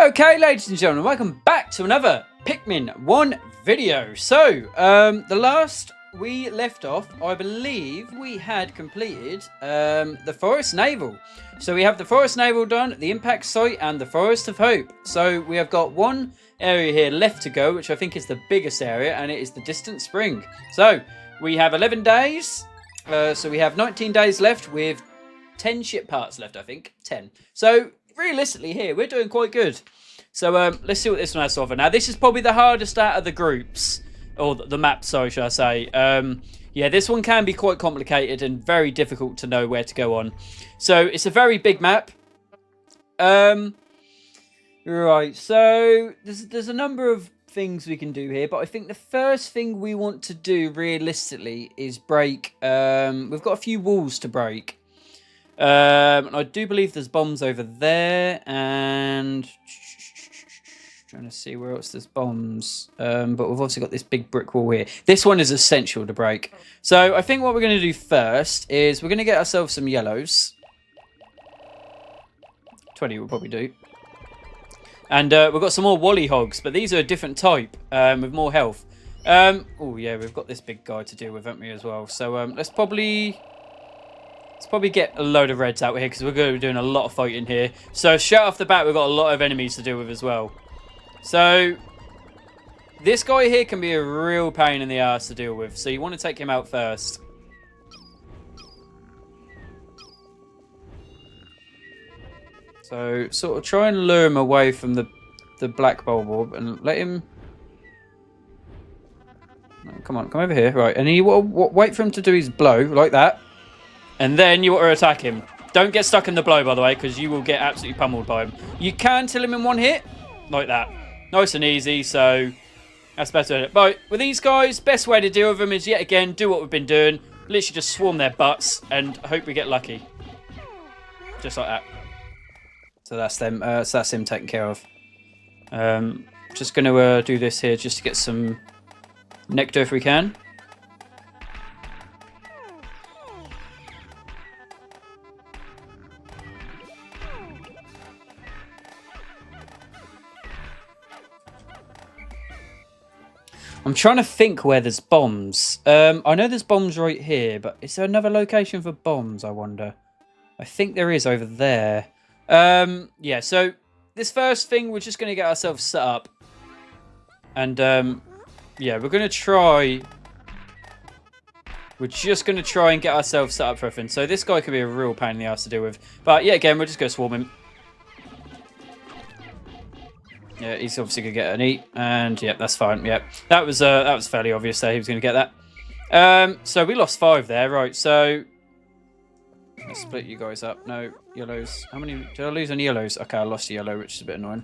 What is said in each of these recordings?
Okay, ladies and gentlemen, welcome back to another Pikmin 1 video. So, the last we left off, I believe we had completed the Forest Naval. So we have the Forest Naval done, the Impact Site, and the Forest of Hope. So we have got one area here left to go, which I think is the biggest area, and it is the Distant Spring. So we have 11 days. So we have 19 days left with 10 ship parts left, I think. 10. So realistically here, we're doing quite good. So let's see what this one has to offer. Now, this is probably the hardest out of the groups. Or the map, sorry, should I say. Yeah, this one can be quite complicated and very difficult to know where to go on. So it's a very big map. Right, so there's a number of things we can do here. But I think the first thing we want to do realistically is break. We've got a few walls to break. I do believe there's bombs over there, and trying to see where else there's bombs. But we've also got this big brick wall here. This one is essential to break. So I think what we're going to do first is we're going to get ourselves some yellows. 20 will probably do. And we've got some more Wally Hogs, but these are a different type with more health. Oh yeah, we've got this big guy to deal with, haven't we, as well? So let's probably get a load of reds out here because we're going to be doing a lot of fighting here. So straight off the bat, we've got a lot of enemies to deal with as well. So this guy here can be a real pain in the ass to deal with. So you want to take him out first. So sort of try and lure him away from the black bulb orb and let him... No, come on, come over here. Right, and you wait for him to do his blow like that. And then you want to attack him. Don't get stuck in the blow, by the way, because you will get absolutely pummeled by him. You can kill him in one hit, like that. Nice and easy, so that's better. But with these guys, best way to deal with them is, yet again, do what we've been doing. Literally just swarm their butts and hope we get lucky. Just like that. So that's them. So that's him taken care of. Just going to do this here just to get some nectar if we can. I'm trying to think where there's bombs. I know there's bombs right here, but is there another location for bombs, I wonder? I think there is over there. Yeah, so this first thing, we're just going to get ourselves set up. And, yeah, we're going to try... We're just going to try and get ourselves set up for everything. So this guy could be a real pain in the ass to deal with. But, yeah, again, we're just going to swarm him. Yeah, he's obviously going to get an eat, and yeah, that's fine. Yeah, that was fairly obvious that he was going to get that. So we lost 5 there, right? So let's split you guys up. No yellows. How many did I lose on yellows? Okay, I lost a yellow, which is a bit annoying.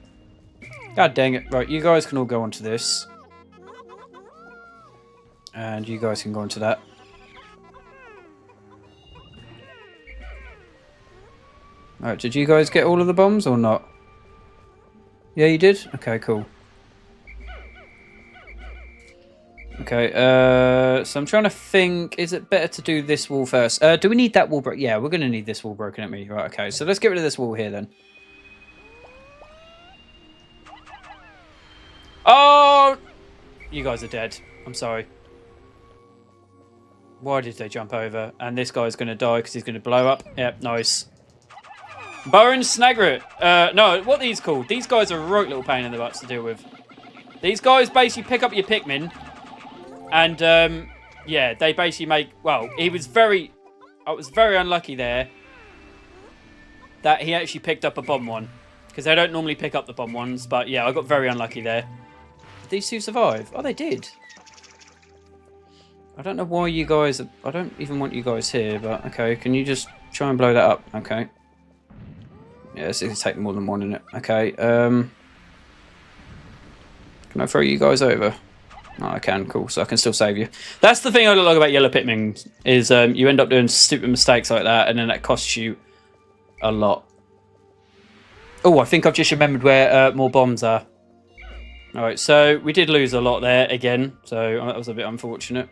God dang it! Right, you guys can all go onto this, and you guys can go onto that. All right, did you guys get all of the bombs or not? Yeah, you did? Okay, cool. Okay, so I'm trying to think, is it better to do this wall first? Do we need that wall broken? Yeah, we're going to need this wall broken at me. Right, okay, so let's get rid of this wall here then. Oh! You guys are dead. I'm sorry. Why did they jump over? And this guy's going to die because he's going to blow up. Yep, nice. Burn Snagret. No, what are these called? These guys are a right little pain in the butts to deal with. These guys basically pick up your Pikmin. And, yeah, they basically make... Well, I was very unlucky there that he actually picked up a bomb one. Because they don't normally pick up the bomb ones. But, yeah, I got very unlucky there. Did these two survive? Oh, they did. I don't know why you guys... I don't even want you guys here, but, okay. Can you just try and blow that up? Okay. Yeah, it's going to take more than one, isn't it? Okay, can I throw you guys over? Oh, I can, cool, so I can still save you. That's the thing I don't like about yellow Pikmin, is you end up doing stupid mistakes like that, and then that costs you a lot. Oh, I think I've just remembered where more bombs are. Alright, so we did lose a lot there again, so that was a bit unfortunate.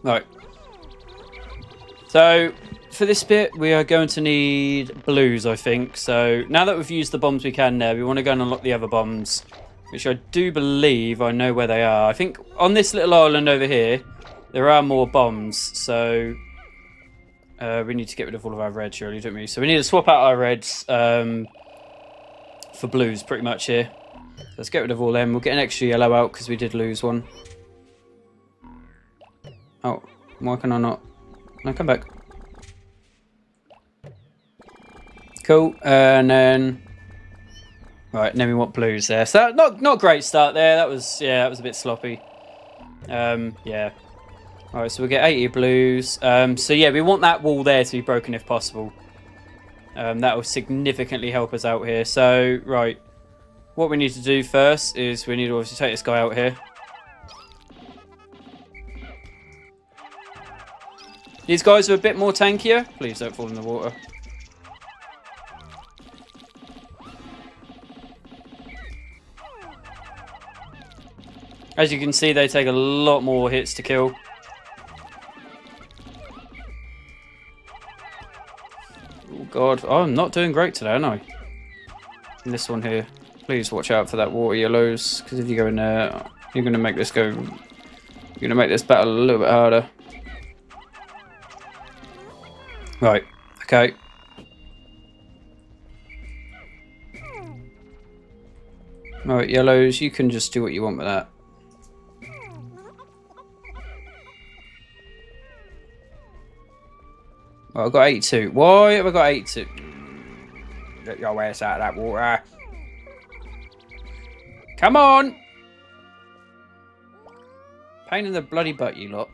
Right. So, for this bit, we are going to need blues, I think. So, now that we've used the bombs we can there, we want to go and unlock the other bombs, which I do believe I know where they are. I think on this little island over here, there are more bombs. So, we need to get rid of all of our reds, surely, don't we? So, we need to swap out our reds for blues, pretty much here. Let's get rid of all them. We'll get an extra yellow out because we did lose one. Oh, why can I not? No, come back. Cool, and then right, and then we want blues there. So not great start there. That was a bit sloppy. Yeah. All right, so we'll get 80 blues. So yeah, we want that wall there to be broken if possible. That will significantly help us out here. So right, what we need to do first is we need to obviously take this guy out here. These guys are a bit more tankier. Please don't fall in the water. As you can see, they take a lot more hits to kill. Oh god, oh, I'm not doing great today, am I? And this one here, please watch out for that water yellows, because if you go in there, you're going to make this go. You're going to make this battle a little bit harder. Right, okay. Right, yellows, you can just do what you want with that. Well, I've got 82. Why have I got 82? Get your ass out of that water. Come on! Pain in the bloody butt, you lot.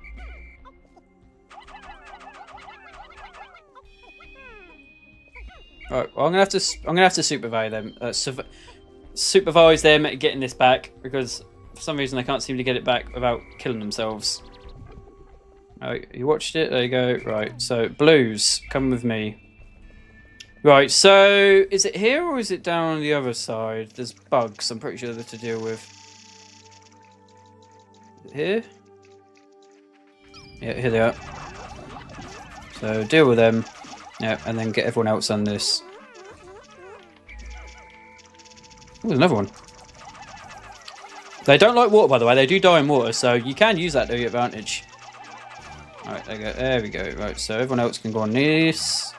Right, well, I'm gonna have to supervise them. Supervise them at getting this back because for some reason they can't seem to get it back without killing themselves. Oh, you watched it? There you go. Right, so blues, come with me. Right, so is it here or is it down on the other side? There's bugs, I'm pretty sure they're to deal with. Is it here? Yeah, here they are. So deal with them. Yeah, and then get everyone else on this. Oh, there's another one. They don't like water, by the way. They do die in water, so you can use that to your advantage. Alright, there we go. Right, so everyone else can go on this.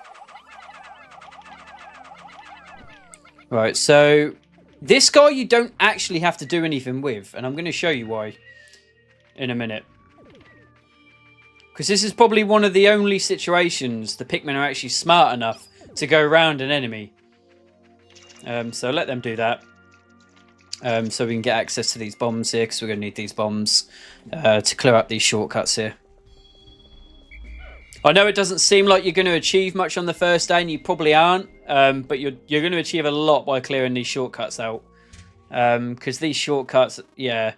Right, so this guy you don't actually have to do anything with, and I'm going to show you why in a minute. Because this is probably one of the only situations the Pikmin are actually smart enough to go around an enemy. So let them do that. So we can get access to these bombs here, because we're going to need these bombs to clear up these shortcuts here. I know it doesn't seem like you're going to achieve much on the first day, and you probably aren't, but you're going to achieve a lot by clearing these shortcuts out. Because these shortcuts, yeah,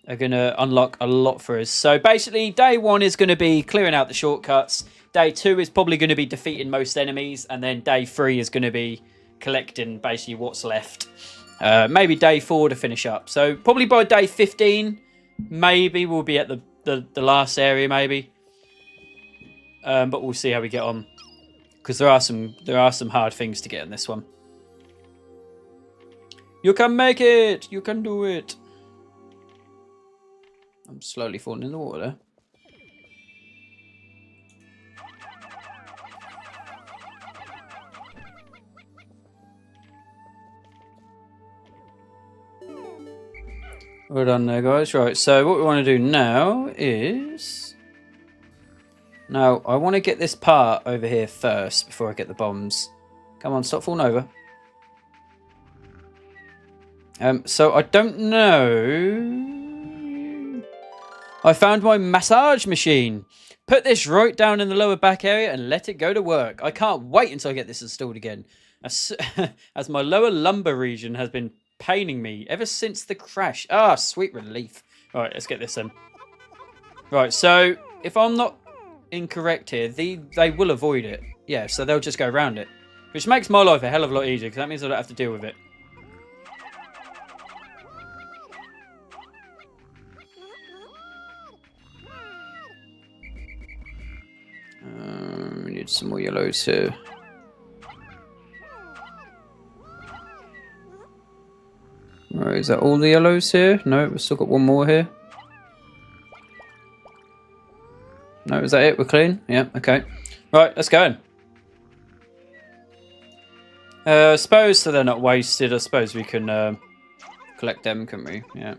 are going to unlock a lot for us. So basically, day one is going to be clearing out the shortcuts. Day two is probably going to be defeating most enemies, and then day three is going to be collecting basically what's left. Maybe day 4 to finish up. So probably by day 15, maybe we'll be at the last area, maybe. But we'll see how we get on, because there are some hard things to get in this one. You can make it. You can do it. I'm slowly falling in the water. Well done there, guys. Right, so what we want to do now is... Now, I want to get this part over here first before I get the bombs. Come on, stop falling over. So I don't know... I found my massage machine. Put this right down in the lower back area and let it go to work. I can't wait until I get this installed again. As my lower lumbar region has been paining me ever since the crash. Ah, sweet relief. All right, let's get this in. Right, so if I'm not incorrect here, they will avoid it. Yeah, so they'll just go around it, which makes my life a hell of a lot easier, because that means I don't have to deal with it. Need some more yellows here. Right, is that all the yellows here? No, we've still got one more here. No, is that it? We're clean? Yeah, okay. Right, let's go. I suppose so they're not wasted. I suppose we can collect them, can we? Yeah.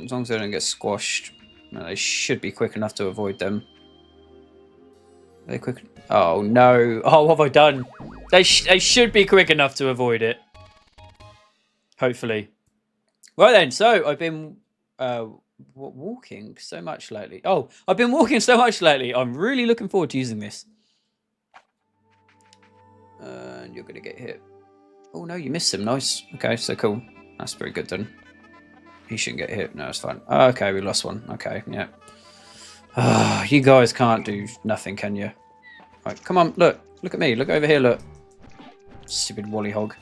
As long as they don't get squashed. No, they should be quick enough to avoid them. Are they quick? Oh, no. Oh, what have I done? They should be quick enough to avoid it. Hopefully. Well then, so I've been walking so much lately. Oh, I've been walking so much lately. I'm really looking forward to using this. And you're going to get hit. Oh, no, you missed him. Nice. Okay, so cool. That's pretty good then. He shouldn't get hit. No, it's fine. Okay, we lost one. Okay, yeah. You guys can't do nothing, can you? Right, come on, look. Look at me. Look over here, look. Stupid wally hog.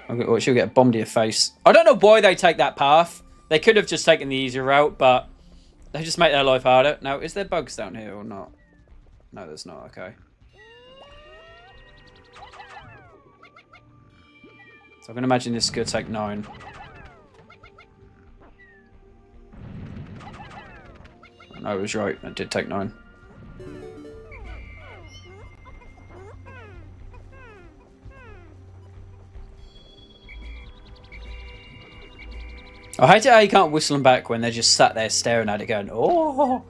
Oh, she'll get a bomb to your face. I don't know why they take that path. They could have just taken the easier route, but they just make their life harder. Now, is there bugs down here or not? No, there's not. Okay. So I'm going to imagine this is going to take 9. No, I was right. It did take 9. I hate it how you can't whistle them back when they're just sat there staring at it going, oh.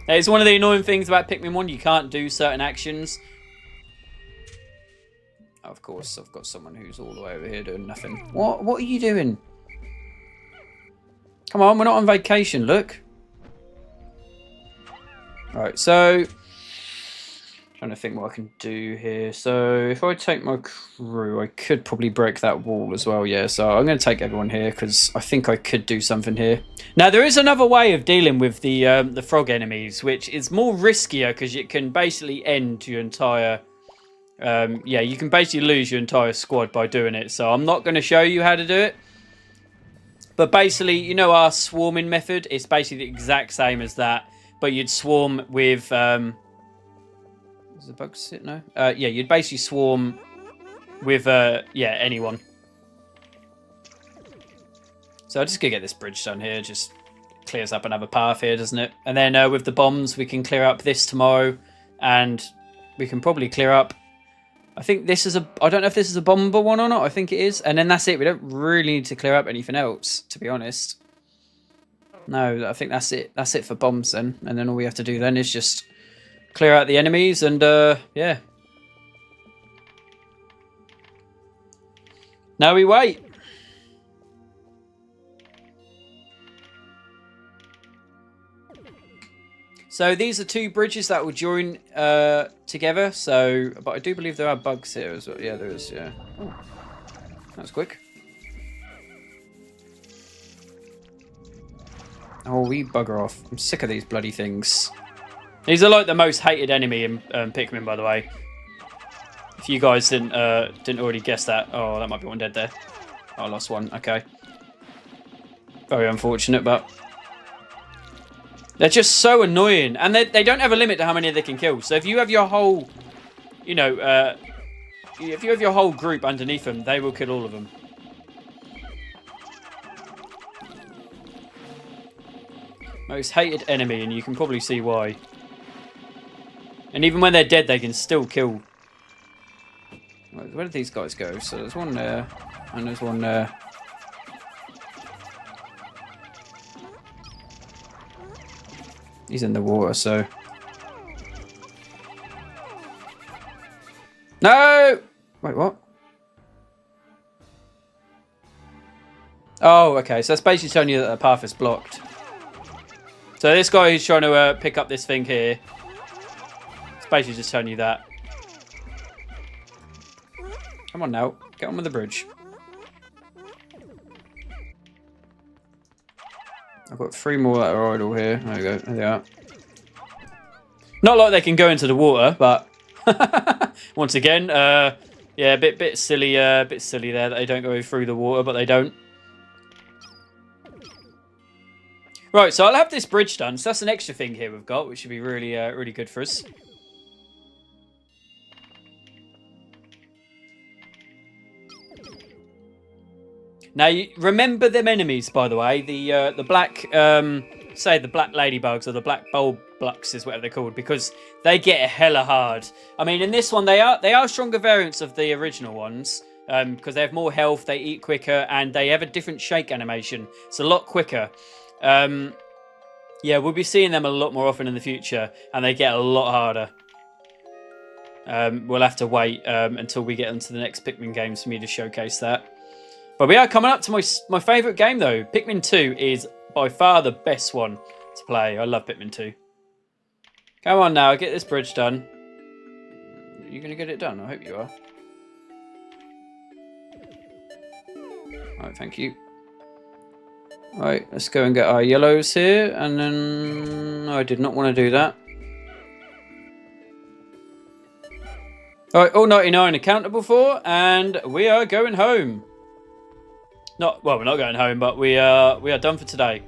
It's one of the annoying things about Pikmin 1. You can't do certain actions. Of course, I've got someone who's all the way over here doing nothing. What are you doing? Come on, we're not on vacation, look. Right, so trying to think what I can do here. So if I take my crew, I could probably break that wall as well. Yeah, so I'm going to take everyone here because I think I could do something here. Now there is another way of dealing with the frog enemies, which is more riskier because it can basically end your entire. Yeah, you can basically lose your entire squad by doing it. So I'm not going to show you how to do it. But basically, you know our swarming method? It's basically the exact same as that. But you'd swarm with... Does the bug sit? No? Yeah, you'd basically swarm with, yeah, anyone. So I'm just going to get this bridge done here. Just clears up another path here, doesn't it? And then with the bombs, we can clear up this tomorrow. And we can probably clear up... I think this is a... I don't know if this is a bomber one or not. I think it is. And then that's it. We don't really need to clear up anything else, to be honest. No, I think that's it. That's it for bombs then. And then all we have to do then is just clear out the enemies and, yeah. Now we wait. So these are 2 bridges that will join together. So, but I do believe there are bugs here as well. Yeah, there is. Yeah. Oh, that's quick. Oh, we bugger off. I'm sick of these bloody things. These are like the most hated enemy in Pikmin, by the way. If you guys didn't already guess that. Oh, that might be one dead there. Oh, I lost one. Okay. Very unfortunate, but... They're just so annoying. And they don't have a limit to how many they can kill. So if you have your whole... You know, if you have your whole group underneath them, they will kill all of them. Most hated enemy, and you can probably see why. And even when they're dead, they can still kill. Where did these guys go? So there's one there, and there's one there. He's in the water, so... No! Wait, what? Oh, okay. So that's basically telling you that the path is blocked. So this guy who's trying to pick up this thing here, it's basically just telling you that. Come on now, get on with the bridge. I've got 3 more that are idle here. There we go, there they are. Not like they can go into the water, but once again, yeah, a bit silly there that they don't go through the water, but they don't. Right, so I'll have this bridge done. So that's an extra thing here we've got, which should be really, really good for us. Now, you remember them enemies, by the way. The black, say the black ladybugs or the black bulbluxes, is whatever they're called, because they get hella hard. I mean, in this one, they are stronger variants of the original ones, because they have more health, they eat quicker, and they have a different shake animation. It's a lot quicker. Yeah, we'll be seeing them a lot more often in the future, and they get a lot harder. We'll have to wait until we get onto the next Pikmin games for me to showcase that. But we are coming up to my favourite game, though. Pikmin 2 is by far the best one to play. I love Pikmin 2. Come on now, get this bridge done. Are you going to get it done? I hope you are. Alright, thank you. Right, let's go and get our yellows here. And then... I did not want to do that. Alright, all 99 accountable for. And we are going home. Well, we're not going home, but we are done for today.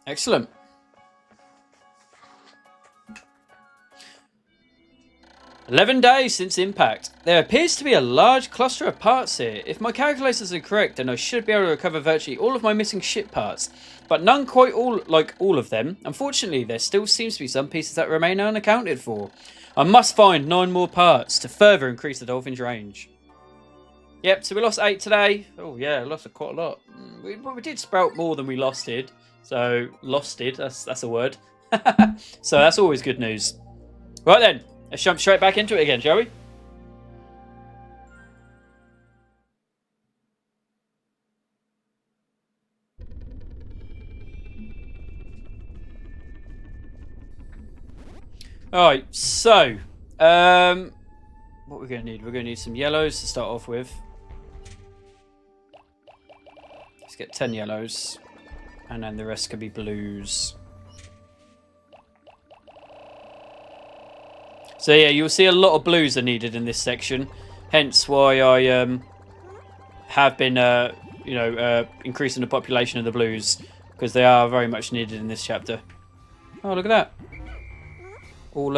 Excellent. "11 days since impact. There appears to be a large cluster of parts here. If my calculations are correct, then I should be able to recover virtually all of my missing ship parts. But none quite like all of them. Unfortunately, there still seems to be some pieces that remain unaccounted for. I must find 9 more parts to further increase the dolphin's range." Yep, so we lost 8 today. Oh yeah, lost quite a lot. We did sprout more than we losted. So, losted, that's a word. So that's always good news. Right then, let's jump straight back into it again, shall we? Alright, so what we're going to need? We're going to need some yellows to start off with. Let's get 10 yellows, and then the rest can be blues. So yeah, you'll see a lot of blues are needed in this section, hence why I have been increasing the population of the blues, because they are very much needed in this chapter. Oh, look at that. All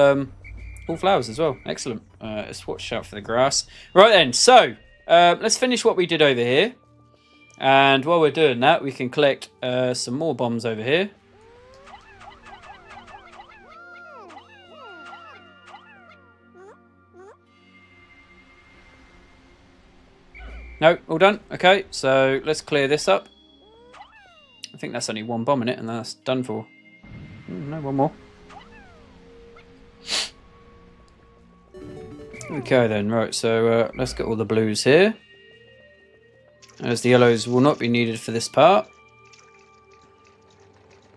flowers as well. Excellent. Let's watch out for the grass. Right then, so let's finish what we did over here. And while we're doing that, we can collect some more bombs over here. No, all done. Okay, so let's clear this up. I think that's only 1 bomb in it, and that's done for. No, 1 more. Okay then, right, so let's get all the blues here, as the yellows will not be needed for this part.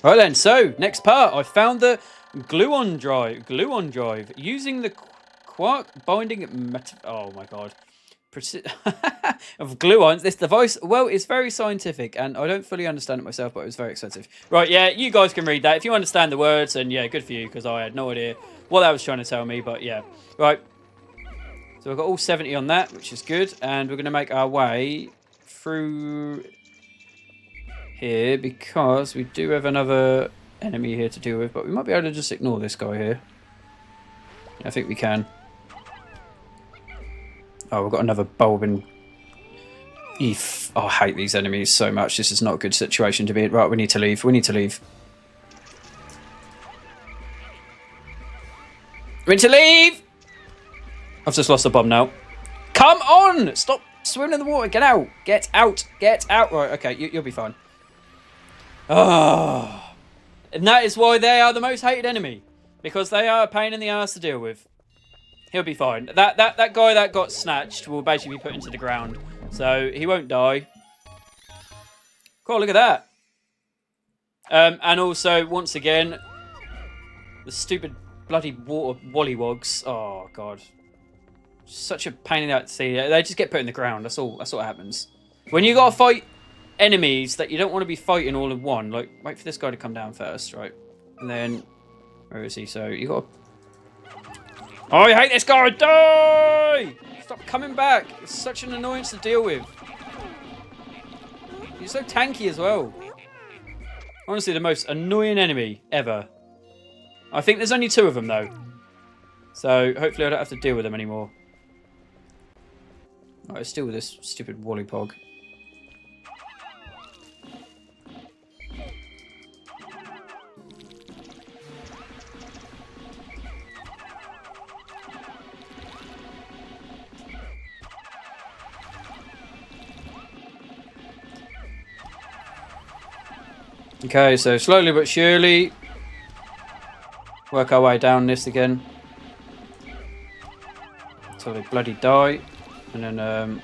Right then, so next part, I found the gluon drive using the quark binding oh my god, of gluons. This device, well, it's very scientific, and I don't fully understand it myself, but it was very expensive. Right, yeah, you guys can read that if you understand the words, and yeah, good for you, because I had no idea what that was trying to tell me, but yeah. Right, so we've got all 70 on that, which is good, and we're going to make our way through here, because we do have another enemy here to deal with, but we might be able to just ignore this guy here. I think we can. Oh, we've got another bulb in. Eef. Oh, I hate these enemies so much. This is not a good situation to be in. Right, we need to leave. We need to leave. We need to leave! I've just lost a bomb now. Come on! Stop swimming in the water. Get out. Get out. Get out. Right, okay, you'll be fine. Oh. And that is why they are the most hated enemy. Because they are a pain in the ass to deal with. He'll be fine. That guy that got snatched will basically be put into the ground. So he won't die. Cool, look at that. And also, once again, the stupid bloody water wollywogs. Oh, God. Such a pain in the ass to see. They just get put in the ground. That's all. That's what happens. When you gotta fight enemies that you don't want to be fighting all in one, like, wait for this guy to come down first, right? And then, where is he? So, you gotta... Oh, I hate this guy! Die! Stop coming back! It's such an annoyance to deal with. He's so tanky as well. Honestly, the most annoying enemy ever. I think there's only 2 of them, though. So, hopefully I don't have to deal with them anymore. Oh, it's still with this stupid Wallipog. Okay, so slowly but surely work our way down this again until they bloody die, and then I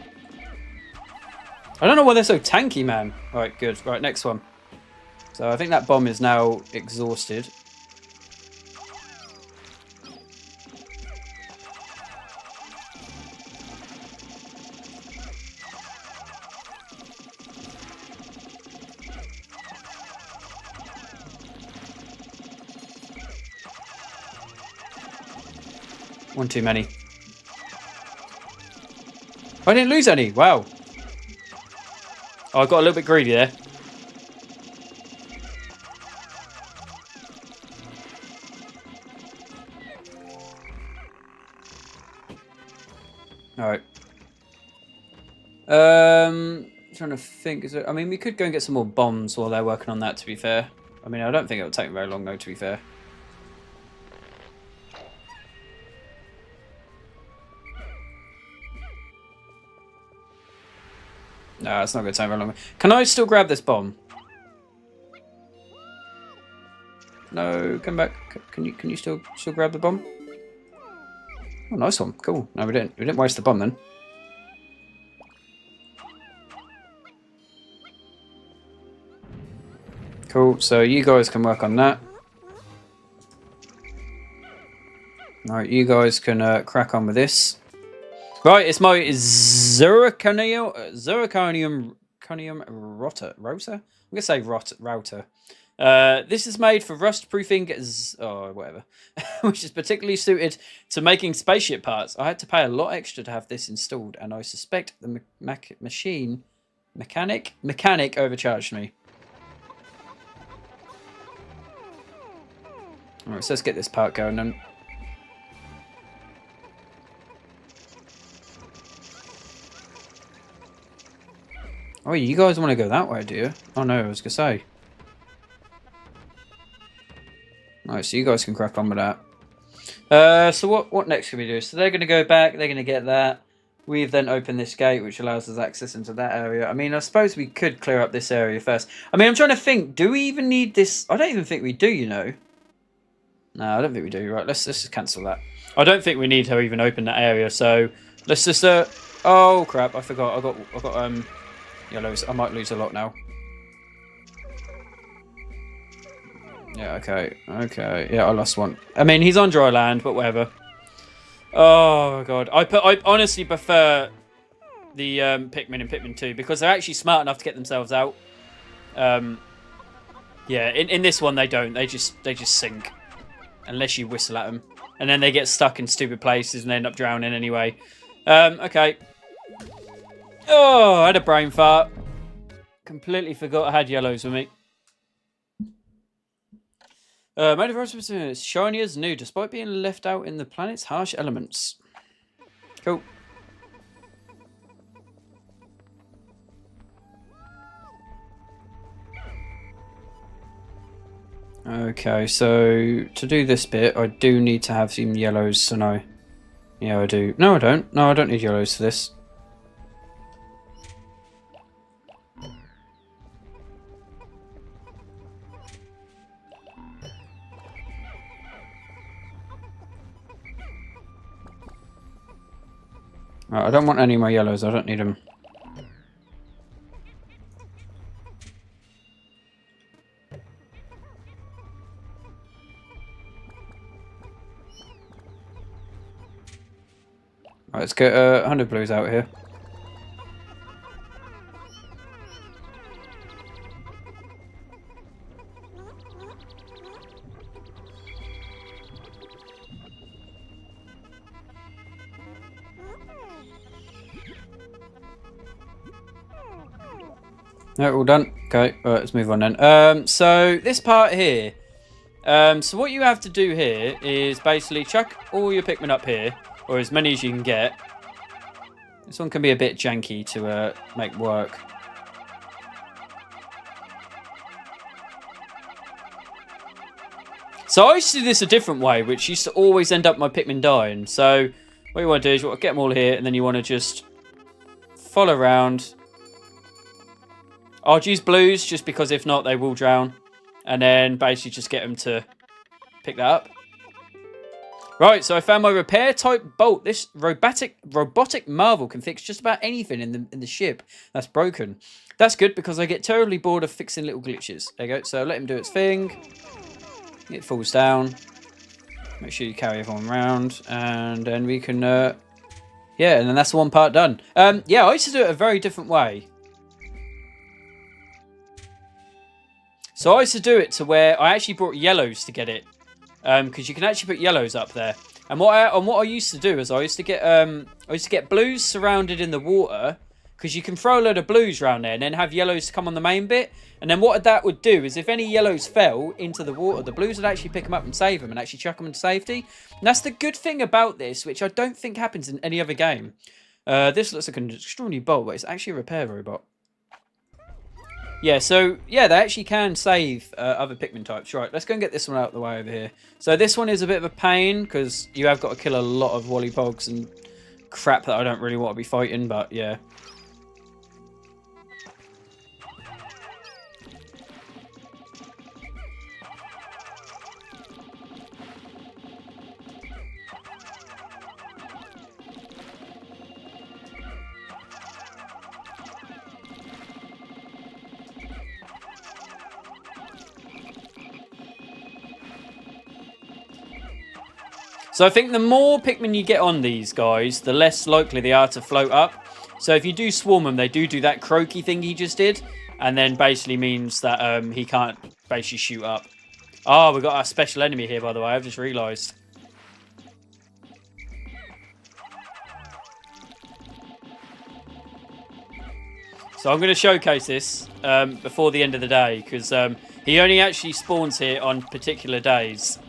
don't know why they're so tanky, man. All right, good. Right, next one. So I think that bomb is now exhausted. One too many. I didn't lose any. Wow. Oh, I got a little bit greedy there. All right. Trying to think. I mean, we could go and get some more bombs while they're working on that. To be fair, I mean, I don't think it will take very long though. To be fair. No, it's not going to take very long. Can I still grab this bomb? No, come back. Can you still grab the bomb? Oh, nice one. Cool. No, we didn't waste the bomb then. Cool. So you guys can work on that. All right, you guys can crack on with this. Right, it's my zirconium router. I'm gonna say router. This is made for rust-proofing, whatever, which is particularly suited to making spaceship parts. I had to pay a lot extra to have this installed, and I suspect the mechanic overcharged me. All right, so let's get this part going then. Oh, you guys want to go that way, do you? Oh no, I was gonna say. Alright, so you guys can crack on with that. So what next can we do? So they're going to go back, they're going to get that. We've then opened this gate, which allows us access into that area. I mean, I suppose we could clear up this area first. I mean, I'm trying to think, do we even need this? I don't even think we do, you know. No, I don't think we do. Right, let's just cancel that. I don't think we need to even open that area, so let's just, oh crap, I forgot. I got yellows. I might lose a lot now. Yeah, okay. Yeah, I lost one. I mean, he's on dry land, but whatever. Oh, God. I honestly prefer the Pikmin in Pikmin 2 because they're actually smart enough to get themselves out. Yeah, in this one, they don't. They just sink. Unless you whistle at them. And then they get stuck in stupid places and end up drowning anyway. Okay. Oh, I had a brain fart. Completely forgot I had yellows with me. Made of rust is shiny as new, despite being left out in the planet's harsh elements. Cool. Okay, so to do this bit, I do need to have some yellows, so no. Yeah, I do. No, I don't. No, I don't need yellows for this. Right, I don't want any more yellows. I don't need them. Right, let's get 100 blues out here. No, all done. Okay, all right, let's move on then. So this part here. So what you have to do here is basically chuck all your Pikmin up here, or as many as you can get. This one can be a bit janky to make work. So I used to do this a different way, which used to always end up my Pikmin dying. So what you want to do is you want to get them all here, and then you want to just follow around. I'll use blues just because if not, they will drown. And then basically just get them to pick that up. Right, so I found my repair type bolt. This robotic marvel can fix just about anything in the ship that's broken. That's good because I get terribly bored of fixing little glitches. There you go. So let him do its thing. It falls down. Make sure you carry everyone around, and then we can yeah, and then that's the one part done. Yeah, I used to do it a very different way. So I used to do it to where I actually brought yellows to get it, because you can actually put yellows up there. And what I used to do is I used to get blues surrounded in the water, because you can throw a load of blues around there and then have yellows come on the main bit. And then what that would do is if any yellows fell into the water, the blues would actually pick them up and save them and actually chuck them into safety. And that's the good thing about this, which I don't think happens in any other game. This looks like an extraordinary bolt, but it's actually a repair robot. Yeah, so, yeah, they actually can save other Pikmin types. Right, let's go and get this one out of the way over here. So this one is a bit of a pain, because you have got to kill a lot of Wollypogs and crap that I don't really want to be fighting, but yeah. So I think the more Pikmin you get on these guys, the less likely they are to float up. So if you do swarm them, they do that croaky thing he just did. And then basically means that he can't basically shoot up. Oh, we've got our special enemy here, by the way. I've just realised. So I'm going to showcase this before the end of the day. Because he only actually spawns here on particular days.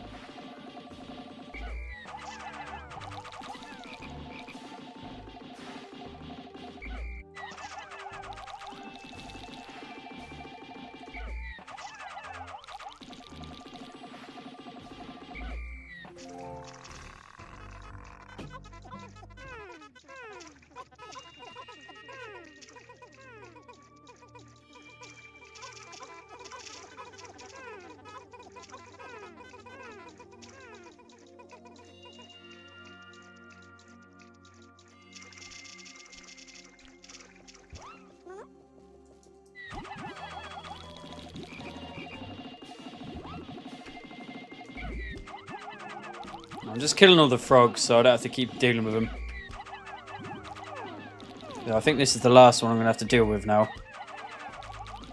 I'm just killing all the frogs, so I don't have to keep dealing with them. Yeah, I think this is the last one I'm going to have to deal with now.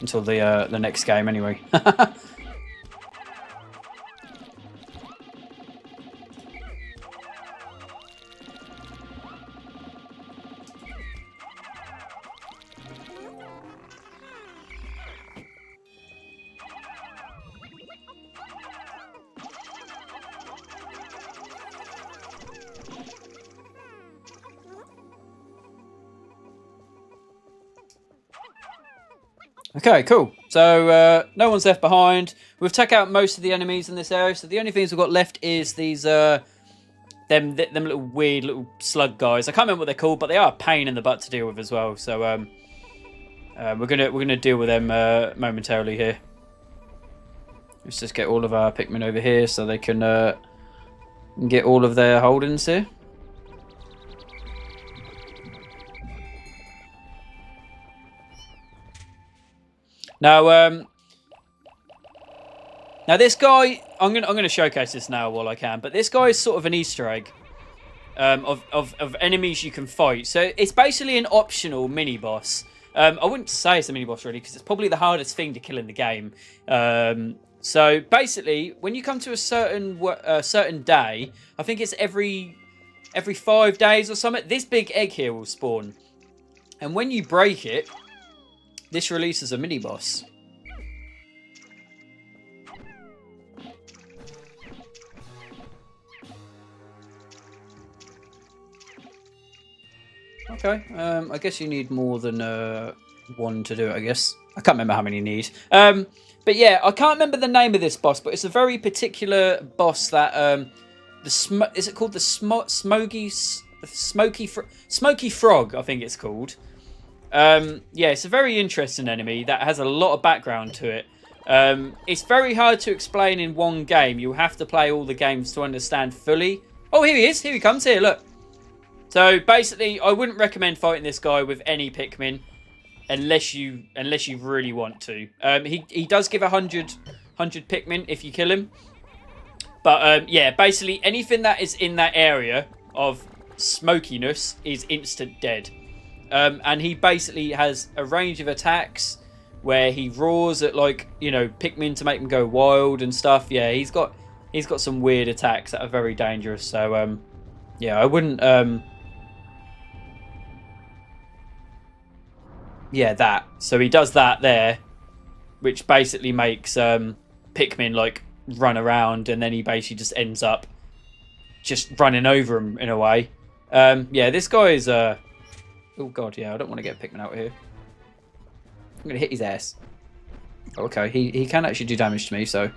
Until the next game, anyway. Okay, cool. So, no one's left behind. We've taken out most of the enemies in this area, so the only things we've got left is these, them little weird little slug guys. I can't remember what they're called, but they are a pain in the butt to deal with as well. So, we're gonna deal with them momentarily here. Let's just get all of our Pikmin over here so they can get all of their holdings here. Now, now this guy, I'm gonna showcase this now while I can. But this guy is sort of an Easter egg of enemies you can fight. So it's basically an optional mini boss. I wouldn't say it's a mini boss really, because it's probably the hardest thing to kill in the game. So basically, when you come to a certain day, I think it's every 5 days or something, this big egg here will spawn, and when you break it. This releases a mini boss. Okay, I guess you need more than one to do it, I guess. I can't remember how many you need. But yeah, I can't remember the name of this boss, but it's a very particular boss that is it called the smoky frog? I think it's called. Yeah, it's a very interesting enemy that has a lot of background to it. It's very hard to explain in one game. You'll have to play all the games to understand fully. Oh, here he is. Here he comes. Here, look. So basically, I wouldn't recommend fighting this guy with any Pikmin unless you really want to. He does give 100 Pikmin if you kill him. But yeah, basically anything that is in that area of smokiness is instant dead. And he basically has a range of attacks where he roars at, like, you know, Pikmin to make them go wild and stuff. Yeah, he's got some weird attacks that are very dangerous. So yeah, I wouldn't yeah, that. So he does that there, which basically makes Pikmin like run around, and then he basically just ends up just running over him in a way. Yeah, this guy is oh god, yeah, I don't want to get Pikmin out here. I'm gonna hit his ass. Okay, he can actually do damage to me, so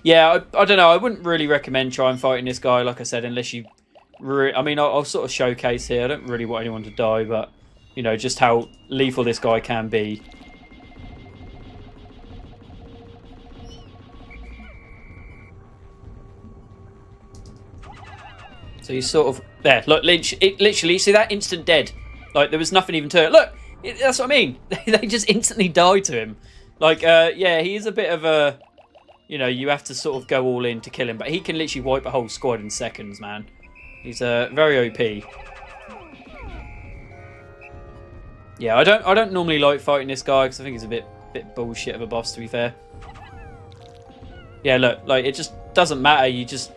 yeah, I don't know, I wouldn't really recommend trying fighting this guy, like I said, unless you I mean, I'll sort of showcase here. I don't really want anyone to die, but you know, just how lethal this guy can be. So he's sort of there. Look, literally, see that? Instant dead. Like, there was nothing even to it. Look, that's what I mean. They just instantly die to him. Like, yeah, he is a bit of a, you know, you have to sort of go all in to kill him, but he can literally wipe a whole squad in seconds, man. He's very OP. Yeah, I don't normally like fighting this guy because I think he's a bit bullshit of a boss, to be fair. Yeah, look, like, it just doesn't matter. You just,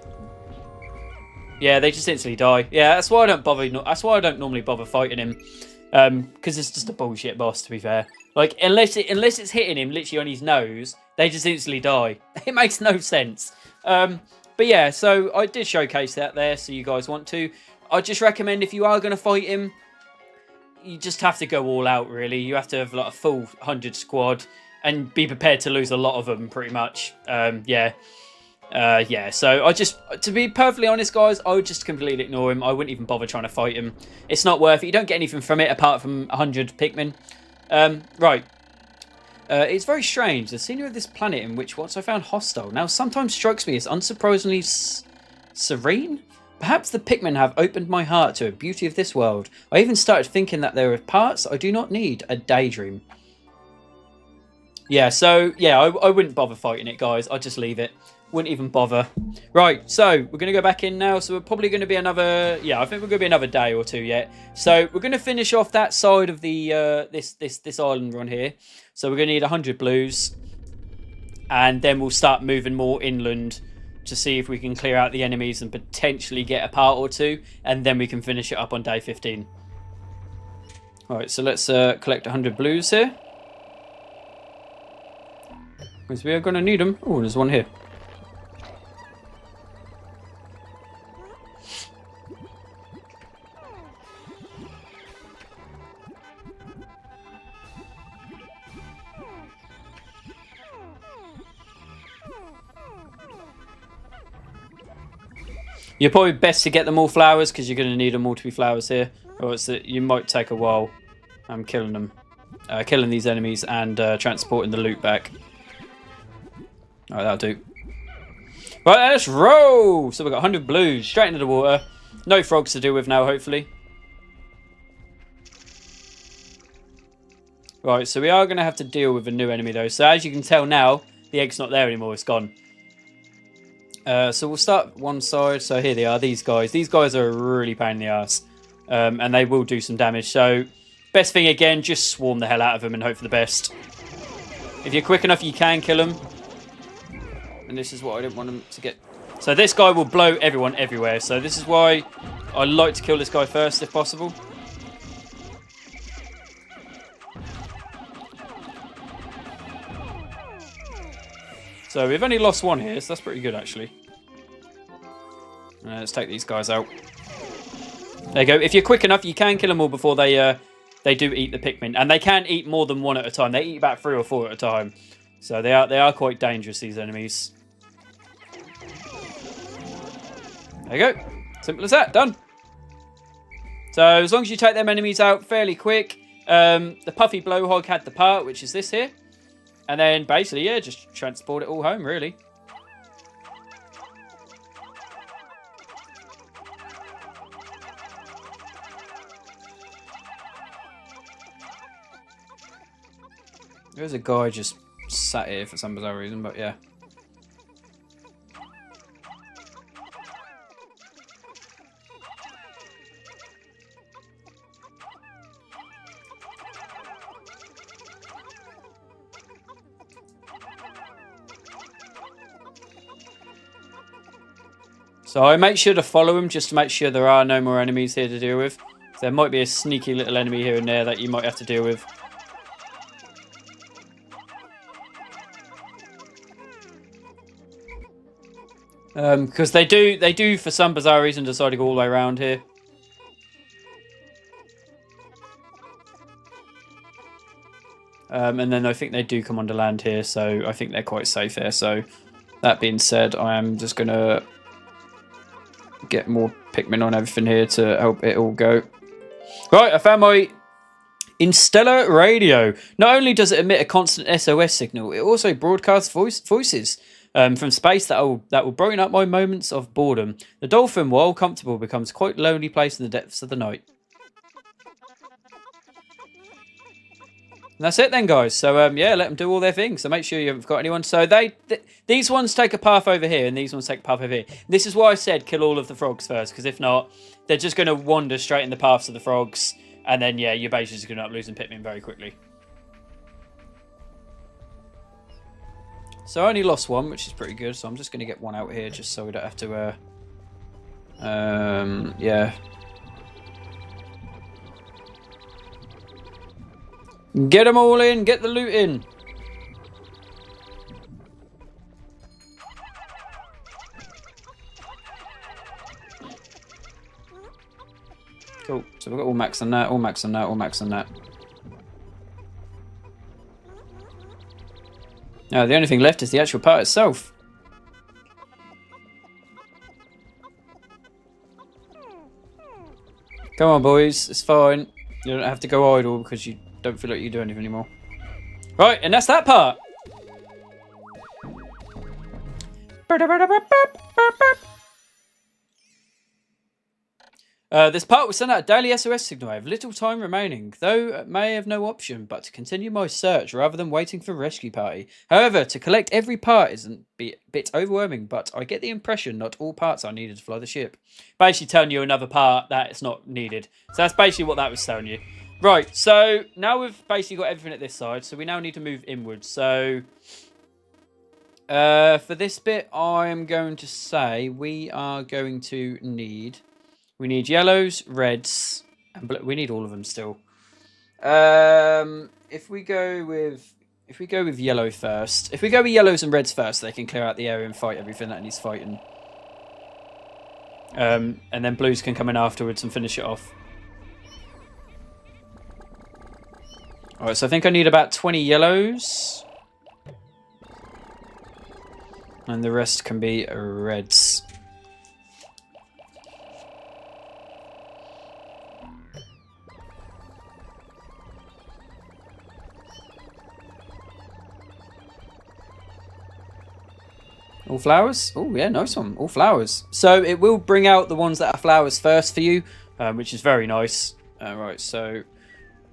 yeah, they just instantly die. Yeah, that's why I don't bother. That's why I don't normally bother fighting him, because it's just a bullshit boss, to be fair. Like, unless it's hitting him literally on his nose, they just instantly die. It makes no sense. But yeah, so I did showcase that there, so you guys want to. I just recommend if you are going to fight him, you just have to go all out, really. You have to have like a full 100 squad and be prepared to lose a lot of them, pretty much. Yeah. Yeah, so to be perfectly honest, guys, I would just completely ignore him. I wouldn't even bother trying to fight him. It's not worth it. You don't get anything from it apart from 100 Pikmin. Right. It's very strange. The scenery of this planet, in which once I found hostile, now sometimes strikes me as unsurprisingly serene. Perhaps the Pikmin have opened my heart to the beauty of this world. I even started thinking that there are parts I do not need. A daydream. Yeah, so, yeah, I wouldn't bother fighting it, guys. I'd just leave it. Wouldn't even bother. Right, so we're going to go back in now. So we're probably going to be another, yeah, I think we're going to be another day or two yet. So we're going to finish off that side of the this island run here. So we're going to need 100 blues, and then we'll start moving more inland to see if we can clear out the enemies and potentially get a part or two, and then we can finish it up on day 15. All right, so let's collect 100 blues here, because we are going to need them. Oh, there's one here. You're probably best to get them all flowers, because you're going to need them all to be flowers here, or it's that you might take a while killing them, killing these enemies and transporting the loot back. All right, that'll do. Right, let's roll. So we've got 100 blues straight into the water. No frogs to deal with now, hopefully. Right, so we are going to have to deal with a new enemy though. So as you can tell now, the egg's not there anymore. It's gone. So we'll start one side. So here they are, these guys. These guys are a really pain in the ass. And they will do some damage. So best thing again, just swarm the hell out of them and hope for the best. If you're quick enough, you can kill them. And this is what I didn't want them to get. So this guy will blow everyone everywhere. So this is why I like to kill this guy first if possible. So we've only lost one here, so that's pretty good, actually. Let's take these guys out. There you go. If you're quick enough, you can kill them all before they do eat the Pikmin. And they can eat more than one at a time. They eat about 3 or 4 at a time. So they are quite dangerous, these enemies. There you go. Simple as that. Done. So as long as you take them enemies out fairly quick. The Puffy Blowhog had the part, which is this here. And then basically, yeah, just transport it all home, really. There's a guy just sat here for some bizarre reason, but yeah. So I make sure to follow him just to make sure there are no more enemies here to deal with. There might be a sneaky little enemy here and there that you might have to deal with. Because they do for some bizarre reason decide to go all the way around here. And then I think they do come onto land here, so I think they're quite safe here. So that being said, I am just gonna get more Pikmin on everything here to help it all go. Right, I found my Instellar radio. Not only does it emit a constant SOS signal, it also broadcasts voices from space that will brighten up my moments of boredom. The dolphin, while comfortable, becomes quite a lonely place in the depths of the night. And that's it then, guys. So yeah, let them do all their things. So make sure you haven't got anyone. So these ones take a path over here, and these ones take a path over here. This is why I said kill all of the frogs first, because if not, they're just going to wander straight in the paths of the frogs, and then yeah, you're basically just going to end up losing Pikmin very quickly. So I only lost one, which is pretty good. So I'm just going to get one out here, just so we don't have to. Yeah. Get them all in. Get the loot in. Cool. So we've got all max on that, all max on that, all max on that. Now the only thing left is the actual part itself. Come on, boys. It's fine. You don't have to go idle because you don't feel like you do anything anymore. Right, and that's that part. This part will send out a daily SOS signal. I have little time remaining, though I may have no option but to continue my search rather than waiting for a rescue party. However, to collect every part isn't a bit overwhelming, but I get the impression not all parts are needed to fly the ship. Basically telling you another part that it's not needed. So that's basically what that was telling you. Right, so now we've basically got everything at this side, so we now need to move inwards. So for this bit, I'm going to say we are going to need... We need yellows, reds, and blue. We need all of them still. If we go with yellow first, if we go with yellows and reds first, they can clear out the area and fight everything that needs fighting. And then blues can come in afterwards and finish it off. All right, so I think I need about 20 yellows, and the rest can be reds. All flowers? Oh, yeah, nice one. All flowers. So it will bring out the ones that are flowers first for you, which is very nice. Right, so...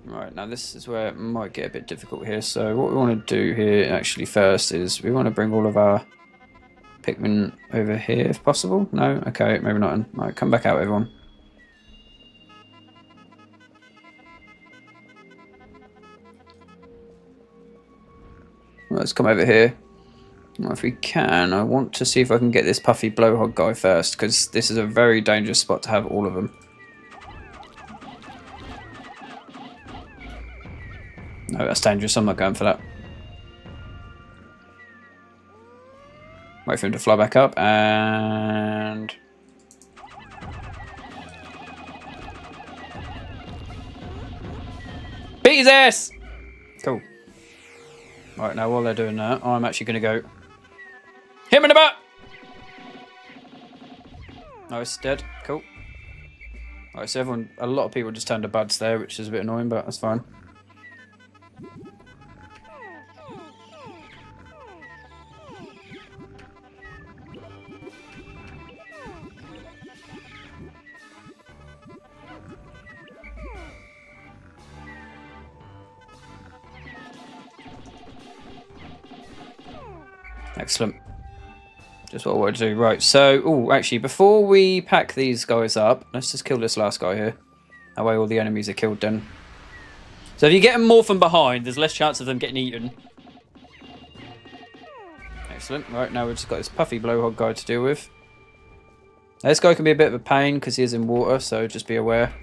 Right, now this is where it might get a bit difficult here. So what we want to do here, actually, first is we want to bring all of our Pikmin over here, if possible. No? Okay, maybe not. Right, come back out, everyone. Let's come over here. Well, if we can, I want to see if I can get this Puffy Blowhog guy first, because this is a very dangerous spot to have all of them. No, that's dangerous. I'm not going for that. Wait for him to fly back up and... beat his ass! Cool. Right, now while they're doing that, I'm actually going to go... hit him in the butt! Nice, dead. Cool. Alright, so everyone... a lot of people just turned to buds there, which is a bit annoying, but that's fine. Excellent. Just what I wanted to do. Right, so... oh, actually, before we pack these guys up, let's just kill this last guy here. That way all the enemies are killed then. So if you get them more from behind, there's less chance of them getting eaten. Excellent. Right, now we've just got this puffy blowhog guy to deal with. Now, this guy can be a bit of a pain because he is in water, so just be aware.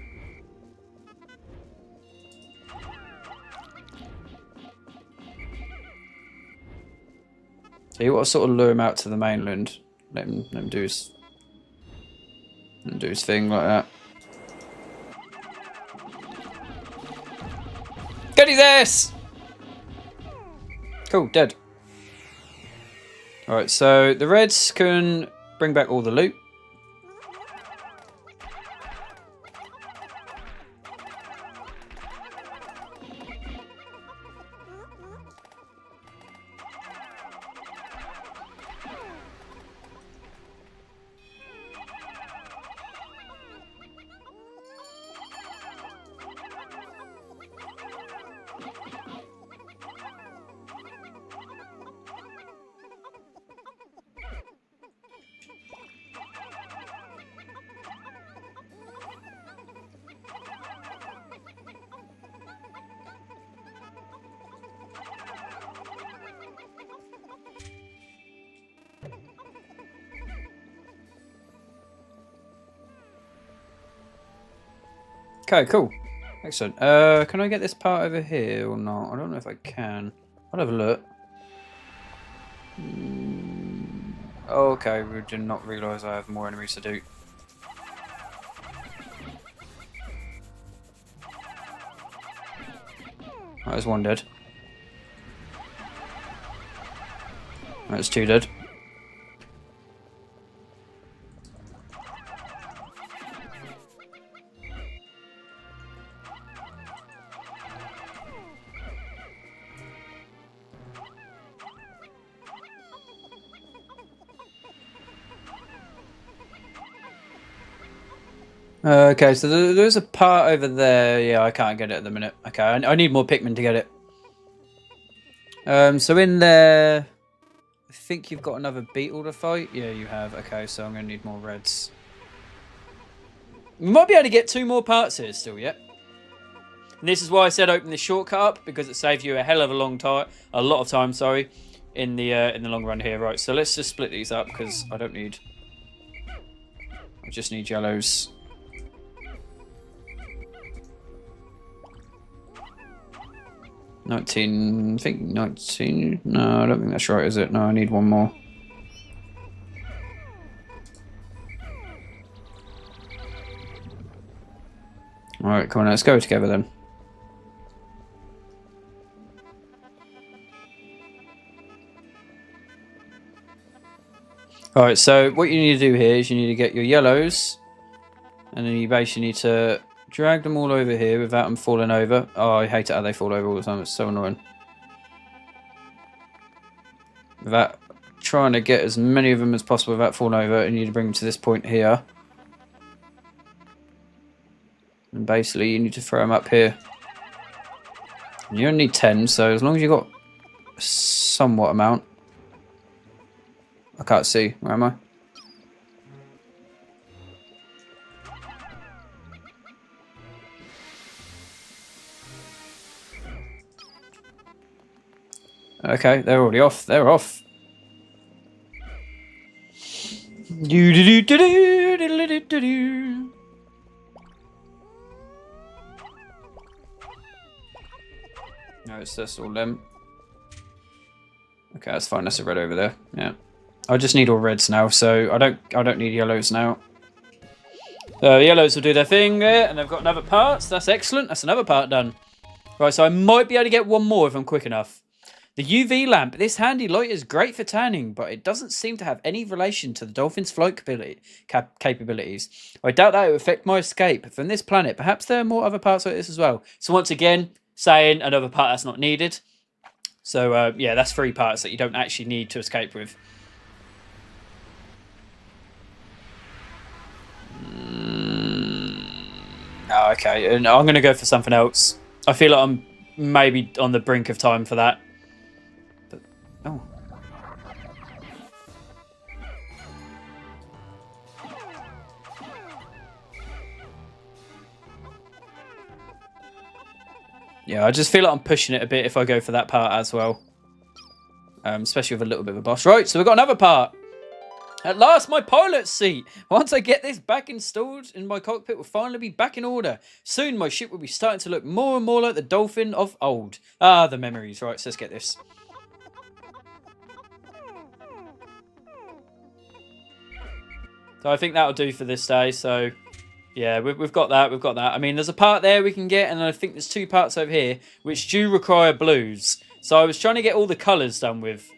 So you want to sort of lure him out to the mainland. Let him do his thing like that. Get his ass! Cool, dead. Alright, so the Reds can bring back all the loot. Okay, cool. Excellent. Can I get this part over here or not? I don't know if I can. I'll have a look. Okay, we did not realise I have more enemies to do. Right, there's one dead. Right, there's two dead. Okay, so there's a part over there. Yeah, I can't get it at the minute. Okay, I need more Pikmin to get it. So in there, I think you've got another beetle to fight. Yeah, you have. Okay, so I'm going to need more Reds. We might be able to get 2 more parts here still yet. And this is why I said open this shortcut up, because it saves you a hell of a lot of time, sorry, in the long run here. Right, so let's just split these up because I just need yellows. I think 19. No, I don't think that's right, is it? No, I need one more. Alright, come on, let's go together then. Alright, so what you need to do here is you need to get your yellows, and then you basically need to drag them all over here without them falling over. Oh, I hate it how they fall over all the time. It's so annoying. Without trying to get as many of them as possible without falling over, you need to bring them to this point here. And basically, you need to throw them up here. And you only need 10, so as long as you've got a somewhat amount. I can't see. Where am I? Okay, they're already off. They're off. Do do do do do do do do. No, it's just all them. Okay, that's fine. That's a red over there. Yeah. I just need all reds now, so I don't need yellows now. Yellows will do their thing there, and I've got another part. So that's excellent. That's another part done. Right, so I might be able to get one more if I'm quick enough. The UV lamp. This handy light is great for tanning, but it doesn't seem to have any relation to the dolphin's flight capabilities. I doubt that it will affect my escape from this planet. Perhaps there are more other parts like this as well. So once again, saying another part that's not needed. So yeah, that's 3 parts that you don't actually need to escape with. Oh, okay, and I'm going to go for something else. I feel like I'm maybe on the brink of time for that. But, oh. Yeah, I just feel like I'm pushing it a bit if I go for that part as well. Especially with a little bit of a boss. Right, so we've got another part. At last, my pilot's seat. Once I get this back installed in my cockpit, will finally be back in order. Soon, my ship will be starting to look more and more like the dolphin of old. Ah, the memories. Right, so let's get this. So I think that'll do for this day. So, yeah, we've got that. We've got that. I mean, there's a part there we can get, and I think there's 2 parts over here, which do require blues. So I was trying to get all the colours done with.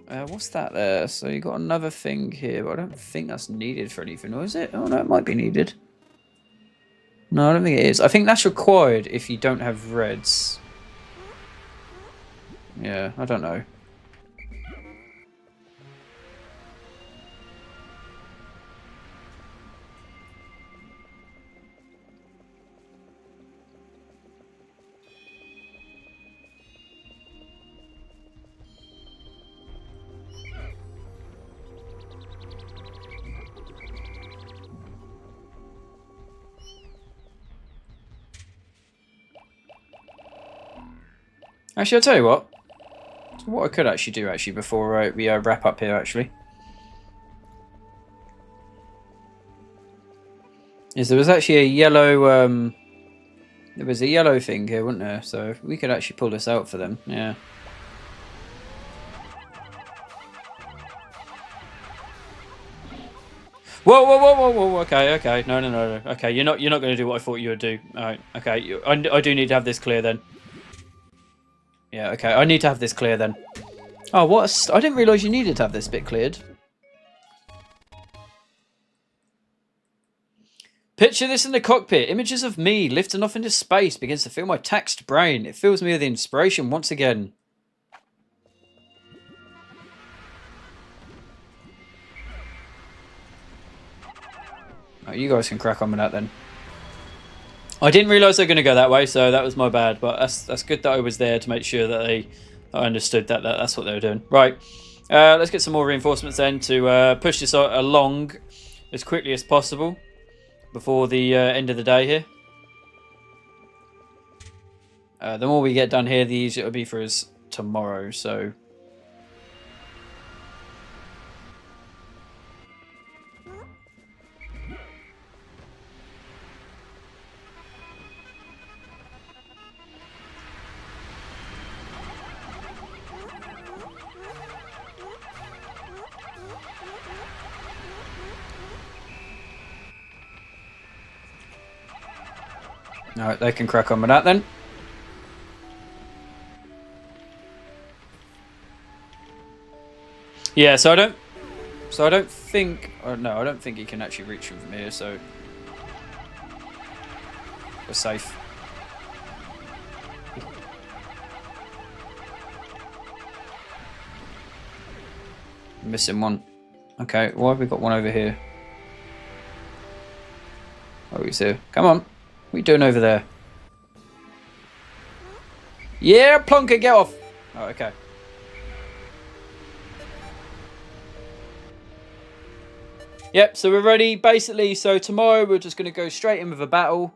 What's that there? So you got another thing here, but I don't think that's needed for anything, or is it? Oh, no, it might be needed. No, I don't think it is. I think that's required if you don't have reds. Yeah, I don't know. Actually, I'll tell you what. What I could actually do, before we wrap up here, actually, is there was actually a yellow, there was a yellow thing here, wasn't there? So we could actually pull this out for them, yeah. Whoa, whoa, whoa, whoa, whoa, okay. No. Okay, you're not going to do what I thought you would do. Alright, okay, I do need to have this clear then. Yeah, okay, I need to have this clear then. Oh, what? I didn't realise you needed to have this bit cleared. Picture this in the cockpit. Images of me lifting off into space begins to fill my taxed brain. It fills me with inspiration once again. Oh, you guys can crack on with that then. I didn't realise they were going to go that way, so that was my bad. But that's good that I was there to make sure that I understood that's what they were doing. Right, let's get some more reinforcements then to push this along as quickly as possible before the end of the day here. The more we get done here, the easier it'll be for us tomorrow. So. Alright, they can crack on with that then. Yeah, so I don't think, no, I don't think he can actually reach him from here, so we're safe. Missing one. Okay, why have we got one over here? Oh, he's here. Come on. What are you doing over there? Yeah, Plonker, get off. Oh, okay. Yep, so we're ready, basically. So tomorrow we're just going to go straight in with a battle.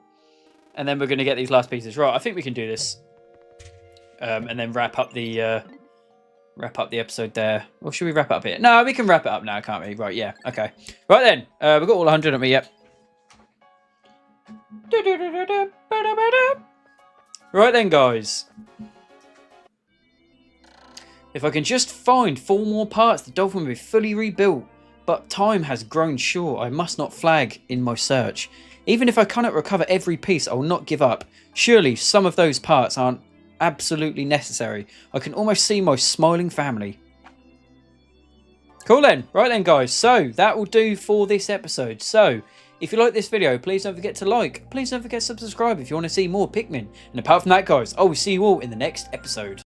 And then we're going to get these last pieces. Right, I think we can do this. And then wrap up the episode there. Or should we wrap it up here? No, we can wrap it up now, can't we? Right, yeah, okay. Right then, we've got all 100 of me, yep. Right then, guys. If I can just find 4 more parts, the dolphin will be fully rebuilt. But time has grown short. I must not flag in my search. Even if I cannot recover every piece, I will not give up. Surely some of those parts aren't absolutely necessary. I can almost see my smiling family. Cool then. Right then, guys. So that will do for this episode. So if you like this video, please don't forget to like. Please don't forget to subscribe if you want to see more Pikmin. And apart from that, guys, I will see you all in the next episode.